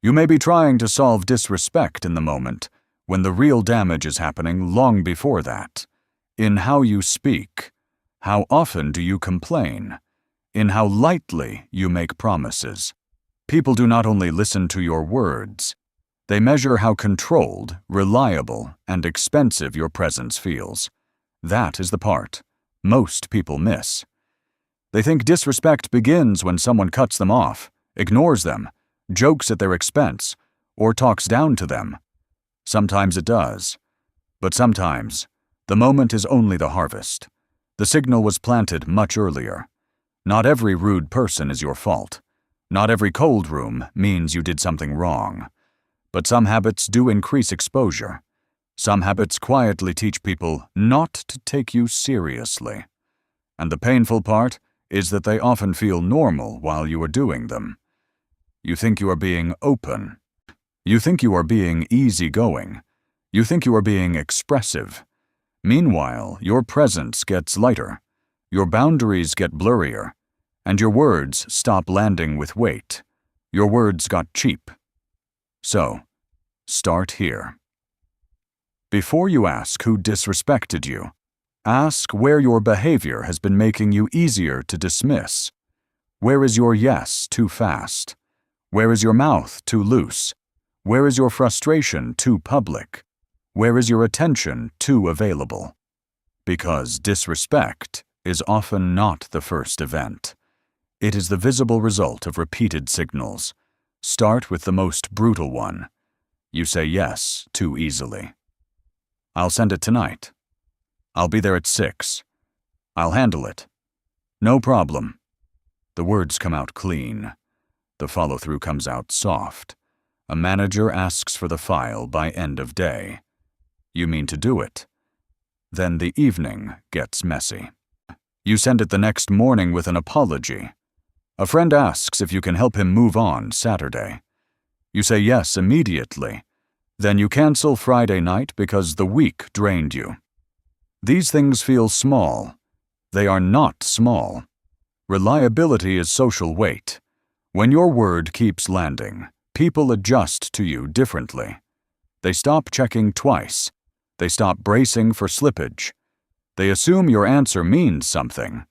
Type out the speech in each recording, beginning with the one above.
You may be trying to solve disrespect in the moment, when the real damage is happening long before that. In how you speak. How often do you complain? In how lightly you make promises. People do not only listen to your words, they measure how controlled, reliable, and expensive your presence feels. That is the part most people miss. They think disrespect begins when someone cuts them off, ignores them, jokes at their expense, or talks down to them. Sometimes it does. But sometimes, the moment is only the harvest. The signal was planted much earlier. Not every rude person is your fault. Not every cold room means you did something wrong. But some habits do increase exposure. Some habits quietly teach people not to take you seriously. And the painful part is that they often feel normal while you are doing them. You think you are being open. You think you are being easygoing. You think you are being expressive. Meanwhile, your presence gets lighter, your boundaries get blurrier, and your words stop landing with weight. Your words got cheap. So, start here. Before you ask who disrespected you, ask where your behavior has been making you easier to dismiss. Where is your yes too fast? Where is your mouth too loose? Where is your frustration too public? Where is your attention too available? Because disrespect is often not the first event. It is the visible result of repeated signals. Start with the most brutal one. You say yes too easily. I'll send it tonight. I'll be there at 6. I'll handle it. No problem. The words come out clean. The follow-through comes out soft. A manager asks for the file by end of day. You mean to do it. Then the evening gets messy. You send it the next morning with an apology. A friend asks if you can help him move on Saturday. You say yes immediately. Then you cancel Friday night because the week drained you. These things feel small. They are not small. Reliability is social weight. When your word keeps landing, people adjust to you differently. They stop checking twice. They stop bracing for slippage. They assume your answer means something.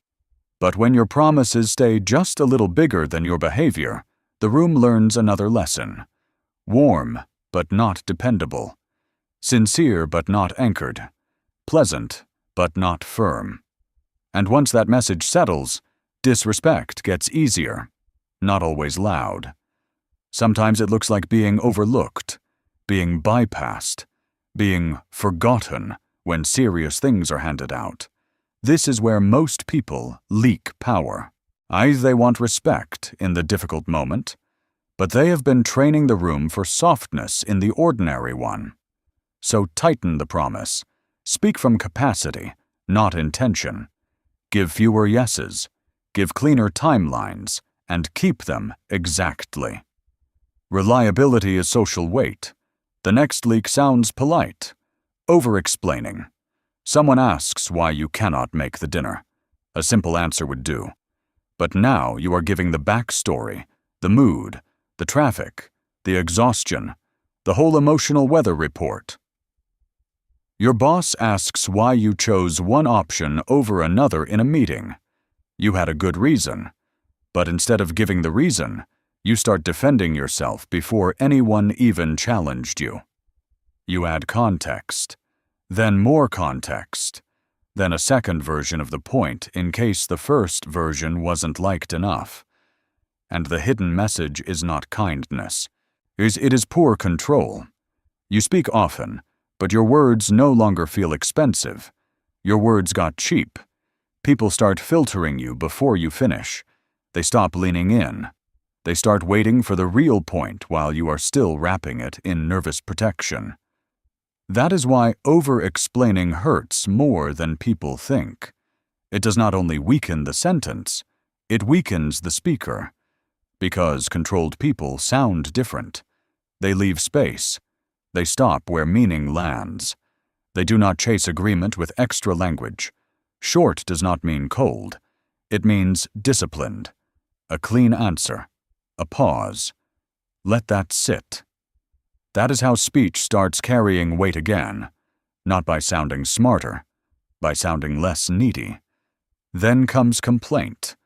But when your promises stay just a little bigger than your behavior, the room learns another lesson. Warm, but not dependable. Sincere, but not anchored. Pleasant, but not firm. And once that message settles, disrespect gets easier. Not always loud. Sometimes it looks like being overlooked, being bypassed, being forgotten when serious things are handed out. This is where most people leak power. Either they want respect in the difficult moment, but they have been training the room for softness in the ordinary one. So tighten the promise. Speak from capacity, not intention. Give fewer yeses. Give cleaner timelines, and keep them exactly. Reliability is social weight. The next leak sounds polite. Over-explaining. Someone asks why you cannot make the dinner. A simple answer would do. But now you are giving the backstory, the mood, the traffic, the exhaustion, the whole emotional weather report. Your boss asks why you chose one option over another in a meeting. You had a good reason. But instead of giving the reason, you start defending yourself before anyone even challenged you. You add context, then more context, then a second version of the point in case the first version wasn't liked enough. And the hidden message is not kindness. It is poor control. You speak often, but your words no longer feel expensive. Your words got cheap. People start filtering you before you finish. They stop leaning in. They start waiting for the real point while you are still wrapping it in nervous protection. That is why over-explaining hurts more than people think. It does not only weaken the sentence, it weakens the speaker. Because controlled people sound different. They leave space. They stop where meaning lands. They do not chase agreement with extra language. Short does not mean cold. It means disciplined. A clean answer. A pause. Let that sit. That is how speech starts carrying weight again, not by sounding smarter, by sounding less needy. Then comes complaint.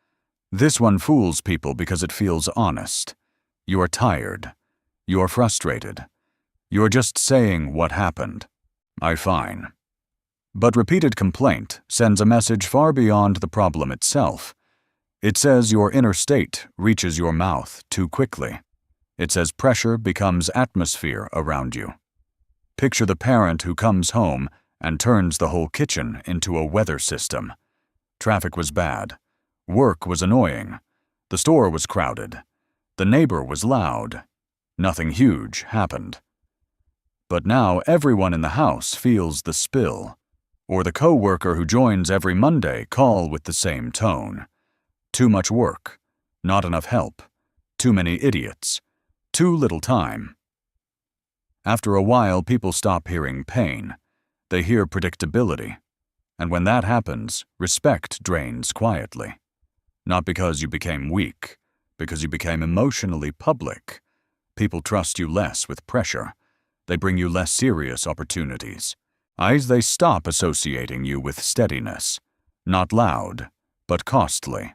This one fools people because it feels honest. You are tired. You are frustrated. You are just saying what happened. Fine. But repeated complaint sends a message far beyond the problem itself. It says your inner state reaches your mouth too quickly. It says pressure becomes atmosphere around you. Picture the parent who comes home and turns the whole kitchen into a weather system. Traffic was bad. Work was annoying. The store was crowded. The neighbor was loud. Nothing huge happened. But now everyone in the house feels the spill. Or the co-worker who joins every Monday call with the same tone. Too much work. Not enough help. Too many idiots. Too little time. After a while, people stop hearing pain. They hear predictability. And when that happens, respect drains quietly. Not because you became weak, because you became emotionally public. People trust you less with pressure. They bring you less serious opportunities. They stop associating you with steadiness. Not loud, but costly.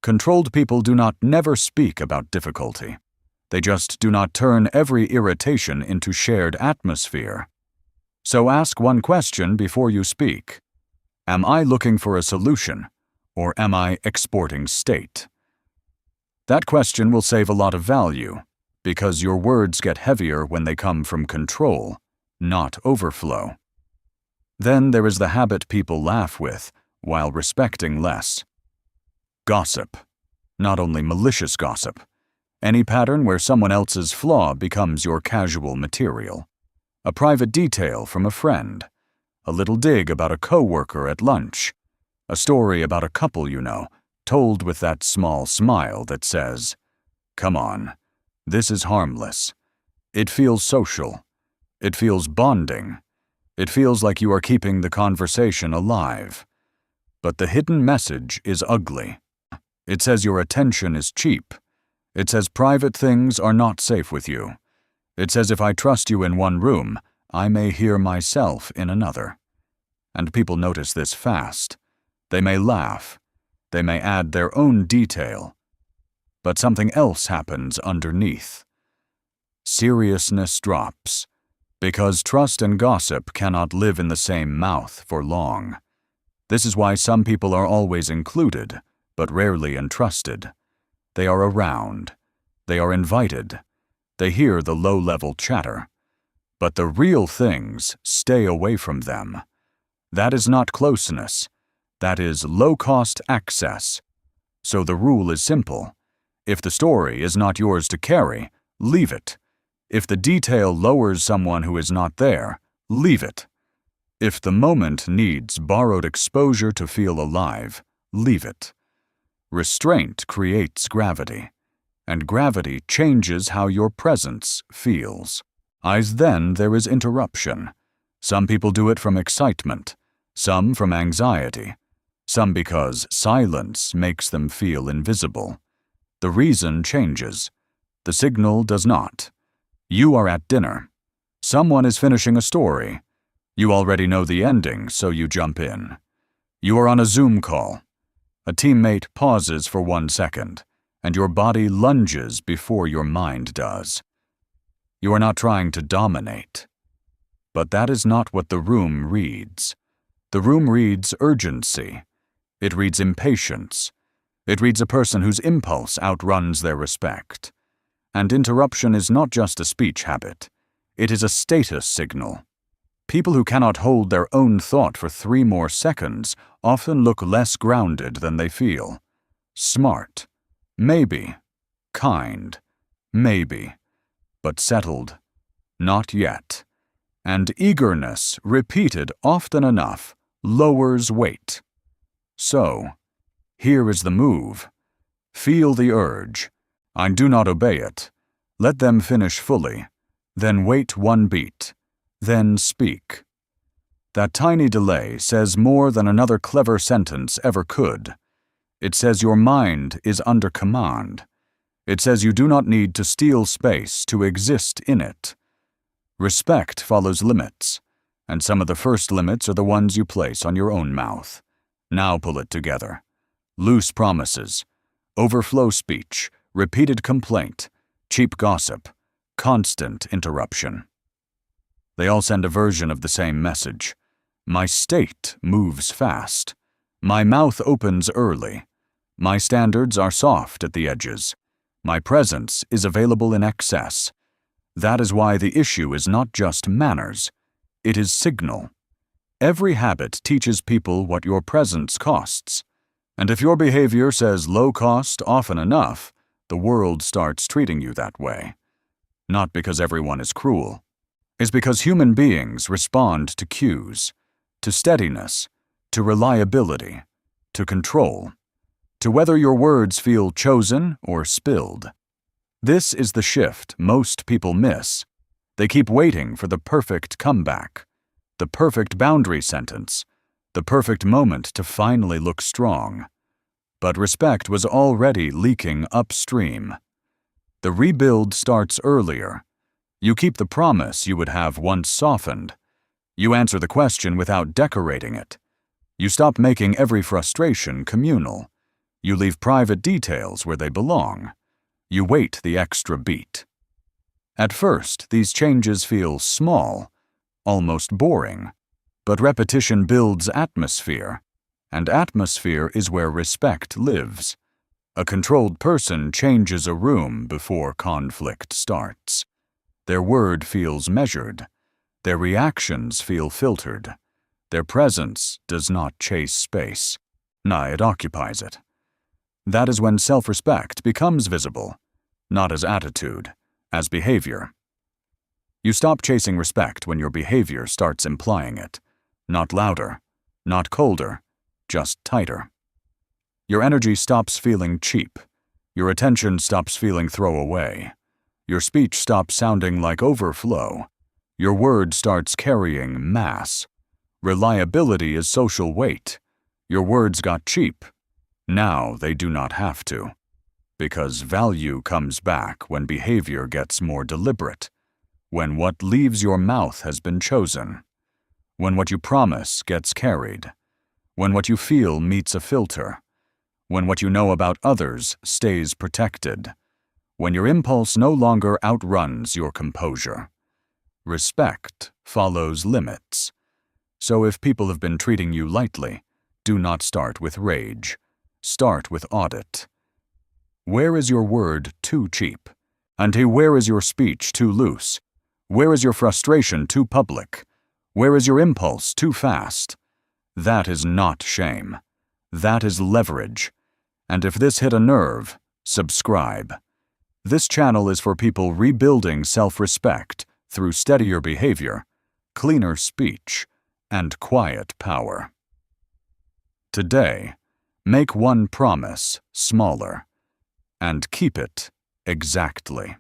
Controlled people do not never speak about difficulty. They just do not turn every irritation into shared atmosphere. So ask one question before you speak. Am I looking for a solution, or am I exporting state? That question will save a lot of value, because your words get heavier when they come from control, not overflow. Then there is the habit people laugh with, while respecting less. Gossip. Not only malicious gossip. Any pattern where someone else's flaw becomes your casual material. A private detail from a friend. A little dig about a co-worker at lunch. A story about a couple you know, told with that small smile that says, "Come on, this is harmless." It feels social. It feels bonding. It feels like you are keeping the conversation alive. But the hidden message is ugly. It says your attention is cheap. It says private things are not safe with you. It says if I trust you in one room, I may hear myself in another. And people notice this fast. They may laugh. They may add their own detail. But something else happens underneath. Seriousness drops. Because trust and gossip cannot live in the same mouth for long. This is why some people are always included, but rarely entrusted. They are around. They are invited. They hear the low-level chatter. But the real things stay away from them. That is not closeness. That is low-cost access. So the rule is simple. If the story is not yours to carry, leave it. If the detail lowers someone who is not there, leave it. If the moment needs borrowed exposure to feel alive, leave it. Restraint creates gravity, and gravity changes how your presence feels. Then there is interruption. Some people do it from excitement, some from anxiety, some because silence makes them feel invisible. The reason changes. The signal does not. You are at dinner. Someone is finishing a story. You already know the ending, so you jump in. You are on a Zoom call. A teammate pauses for 1 second, and your body lunges before your mind does. You are not trying to dominate. But that is not what the room reads. The room reads urgency. It reads impatience. It reads a person whose impulse outruns their respect. And interruption is not just a speech habit. It is a status signal. People who cannot hold their own thought for 3 more seconds often look less grounded than they feel. Smart. Maybe. Kind. Maybe. But settled. Not yet. And eagerness, repeated often enough, lowers weight. So, here is the move. Feel the urge. I do not obey it. Let them finish fully. Then wait 1 beat. Then speak. That tiny delay says more than another clever sentence ever could. It says your mind is under command. It says you do not need to steal space to exist in it. Respect follows limits, and some of the first limits are the ones you place on your own mouth. Now pull it together. Loose promises, overflow speech, repeated complaint, cheap gossip, constant interruption. They all send a version of the same message. My state moves fast. My mouth opens early. My standards are soft at the edges. My presence is available in excess. That is why the issue is not just manners. It is signal. Every habit teaches people what your presence costs. And if your behavior says low cost often enough, the world starts treating you that way. Not because everyone is cruel. It's because human beings respond to cues, to steadiness, to reliability, to control, to whether your words feel chosen or spilled. This is the shift most people miss. They keep waiting for the perfect comeback, the perfect boundary sentence, the perfect moment to finally look strong. But respect was already leaking upstream. The rebuild starts earlier. You keep the promise you would have once softened. You answer the question without decorating it. You stop making every frustration communal. You leave private details where they belong. You wait the extra beat. At first, these changes feel small, almost boring, but repetition builds atmosphere, and atmosphere is where respect lives. A controlled person changes a room before conflict starts. Their word feels measured. Their reactions feel filtered. Their presence does not chase space. Nay, it occupies it. That is when self-respect becomes visible, not as attitude, as behavior. You stop chasing respect when your behavior starts implying it. Not louder, not colder, just tighter. Your energy stops feeling cheap. Your attention stops feeling throwaway. Your speech stops sounding like overflow. Your word starts carrying mass. Reliability is social weight. Your words got cheap. Now they do not have to. Because value comes back when behavior gets more deliberate. When what leaves your mouth has been chosen. When what you promise gets carried. When what you feel meets a filter. When what you know about others stays protected. When your impulse no longer outruns your composure. Respect follows limits. So if people have been treating you lightly, do not start with rage. Start with audit. Where is your word too cheap? And where is your speech too loose? Where is your frustration too public? Where is your impulse too fast? That is not shame. That is leverage. And if this hit a nerve, subscribe. This channel is for people rebuilding self-respect through steadier behavior, cleaner speech, and quiet power. Today, make one promise smaller, and keep it exactly.